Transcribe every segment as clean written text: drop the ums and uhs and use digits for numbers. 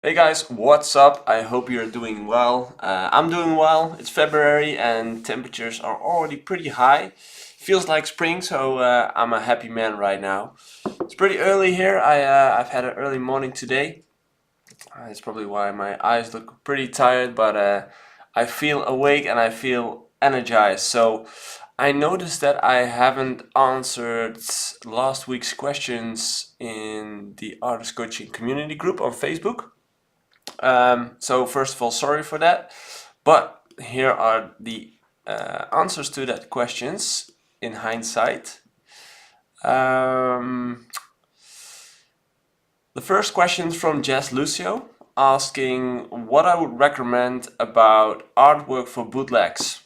Hey guys, what's up? I hope you're doing well. I'm doing well. It's February and temperatures are already pretty high. Feels like spring, so I'm a happy man right now. It's pretty early here. I've had an early morning today. It's probably why my eyes look pretty tired, but I feel awake and I feel energized. So I noticed that I haven't answered last week's questions in the artist coaching community group on Facebook. So first of all, sorry for that. But here are the answers to that questions in hindsight. The first question is from Jess Lucio, asking what I would recommend about artwork for bootlegs.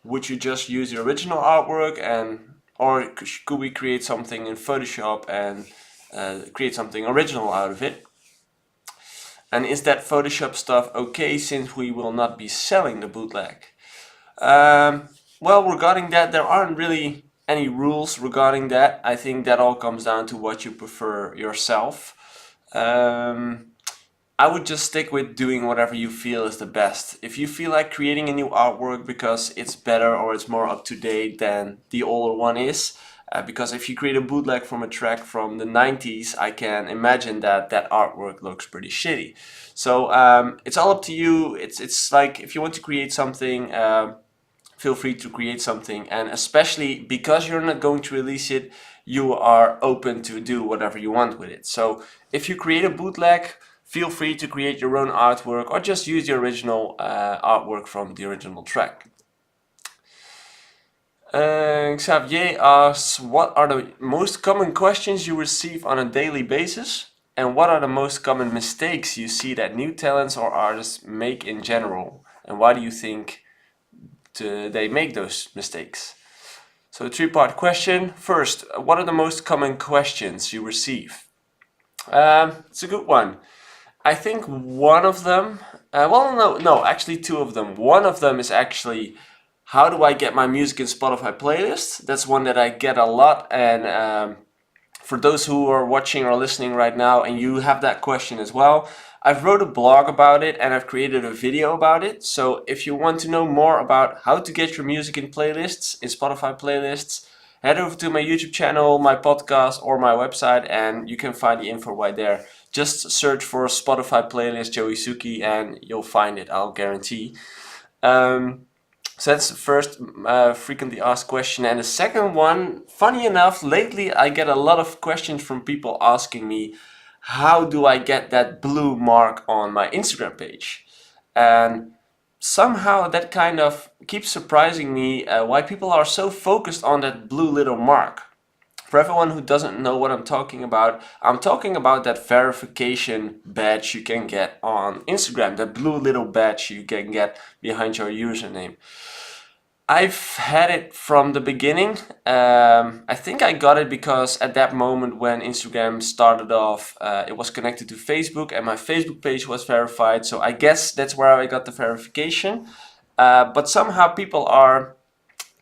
Would you just use the original artwork, or could we create something in Photoshop and create something original out of it? And is that Photoshop stuff okay since we will not be selling the bootleg? Well, regarding that, there aren't really any rules regarding that. I think that all comes down to what you prefer yourself. I would just stick with doing whatever you feel is the best. If you feel like creating a new artwork because it's better or it's more up to date than the older one is, because if you create a bootleg from a track from the 90s, I can imagine that that artwork looks pretty shitty. So it's all up to you. It's like if you want to create something, feel free to create something, and especially because you're not going to release it, you are open to do whatever you want with it. So if you create a bootleg, feel free to create your own artwork or just use the original artwork from the original track. Xavier asks, what are the most common questions you receive on a daily basis? And what are the most common mistakes you see that new talents or artists make in general? And why do you think they make those mistakes? So a three-part question. First, what are the most common questions you receive? It's a good one. I think one of them, actually two of them. One of them is actually, how do I get my music in Spotify playlists? That's one that I get a lot, and for those who are watching or listening right now and you have that question as well, I've wrote a blog about it and I've created a video about it. So if you want to know more about how to get your music in playlists, in Spotify playlists, head over to my YouTube channel, my podcast, or my website, and you can find the info right there. Just search for Spotify playlist JoeySuki and you'll find it, I'll guarantee. So that's the first frequently asked question. And the second one, funny enough, lately I get a lot of questions from people asking me, how do I get that blue mark on my Instagram page? And somehow that kind of keeps surprising me, why people are so focused on that blue little mark. For everyone who doesn't know what I'm talking about that verification badge you can get on Instagram, that blue little badge you can get behind your username. I've had it from the beginning. I think I got it because at that moment when Instagram started off, it was connected to Facebook and my Facebook page was verified. So I guess that's where I got the verification. But somehow people are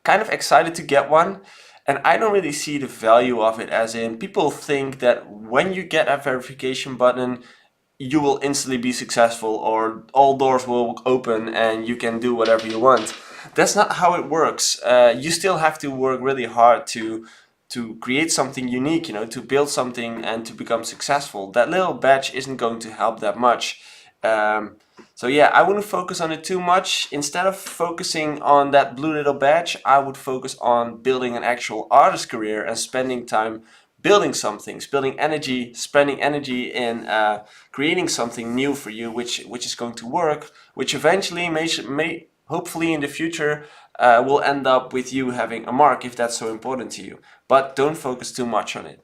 kind of excited to get one. And I don't really see the value of it, as in people think that when you get a verification button, you will instantly be successful or all doors will open and you can do whatever you want. That's not how it works. You still have to work really hard to create something unique, to build something and to become successful. That little badge isn't going to help that much. So yeah, I wouldn't focus on it too much. Instead of focusing on that blue little badge, I would focus on building an actual artist career and spending time building something, spending energy in creating something new for you, which is going to work, which eventually may hopefully in the future will end up with you having a mark if that's so important to you. But don't focus too much on it.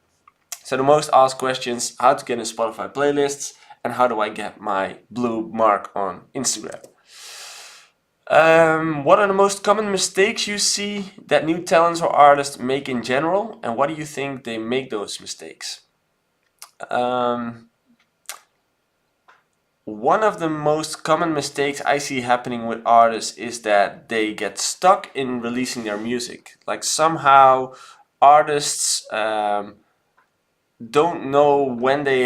So the most asked questions: how to get in Spotify playlists, and how do I get my blue mark on Instagram? What are the most common mistakes you see that new talents or artists make in general, and what do you think they make those mistakes? One of the most common mistakes I see happening with artists is that they get stuck in releasing their music. Like somehow artists don't know when they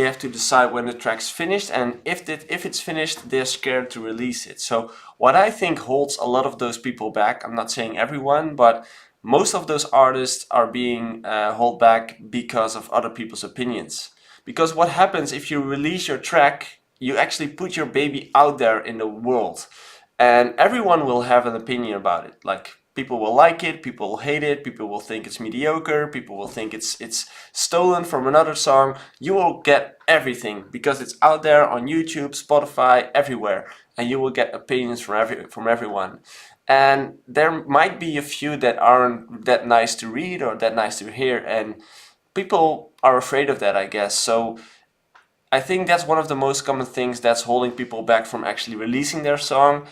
have to decide when the track's finished, and if it's finished, they're scared to release it. So what I think holds a lot of those people back, I'm not saying everyone, but most of those artists are being held back because of other people's opinions. Because what happens if you release your track, you actually put your baby out there in the world, and everyone will have an opinion about it. Like, people will like it, people will hate it, people will think it's mediocre, people will think it's stolen from another song. You will get everything because it's out there on YouTube, Spotify, everywhere, and you will get opinions from everyone. And there might be a few that aren't that nice to read or that nice to hear, and people are afraid of that, I guess. So I think that's one of the most common things that's holding people back from actually releasing their song.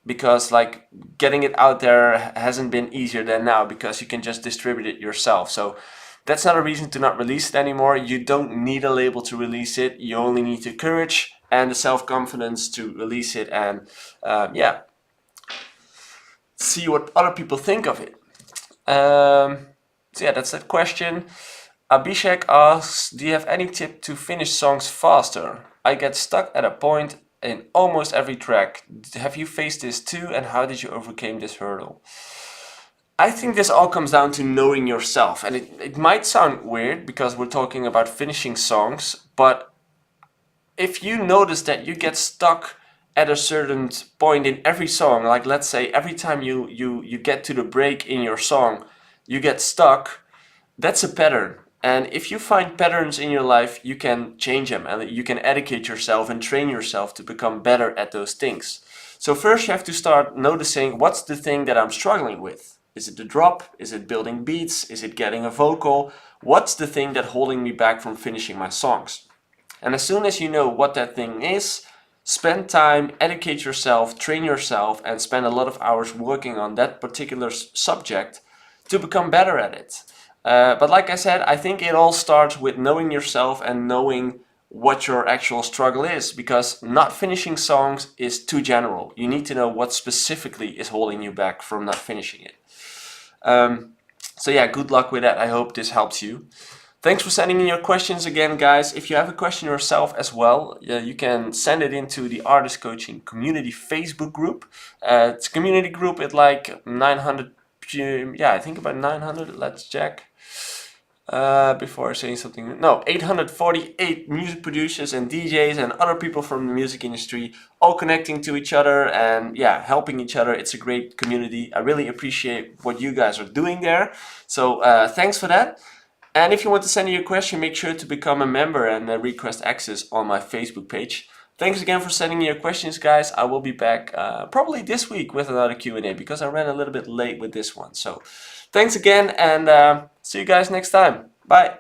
Because like getting it out there hasn't been easier than now, because you can just distribute it yourself. So that's not a reason to not release it anymore. You don't need a label to release it. You only need the courage and the self-confidence to release it, and yeah, see what other people think of it. So yeah, that's that question. Abhishek asks, do you have any tip to finish songs faster? I get stuck at a point in almost every track. Have you faced this too, and how did you overcome this hurdle? I think this all comes down to knowing yourself, and it might sound weird because we're talking about finishing songs, but if you notice that you get stuck at a certain point in every song, like let's say every time you get to the break in your song, you get stuck, that's a pattern. And if you find patterns in your life, you can change them, and you can educate yourself and train yourself to become better at those things. So first you have to start noticing, what's the thing that I'm struggling with? Is it the drop? Is it building beats? Is it getting a vocal? What's the thing that's holding me back from finishing my songs? And as soon as you know what that thing is, spend time, educate yourself, train yourself, and spend a lot of hours working on that particular subject to become better at it. But like I said, I think it all starts with knowing yourself and knowing what your actual struggle is, because not finishing songs is too general. You need to know what specifically is holding you back from not finishing it. So yeah, good luck with that. I hope this helps you. Thanks for sending in your questions again, guys. If you have a question yourself as well, you can send it into the Artist Coaching Community Facebook group. It's a community group at like 900, yeah, I think about 900, let's check. Before saying something, no, 848 music producers and DJs and other people from the music industry, all connecting to each other and yeah, helping each other. It's a great community. I really appreciate what you guys are doing there. So thanks for that. And if you want to send me a question, make sure to become a member and request access on my Facebook page. Thanks again for sending me your questions, guys. I will be back probably this week with another Q&A, because I ran a little bit late with this one. So thanks again, and see you guys next time. Bye.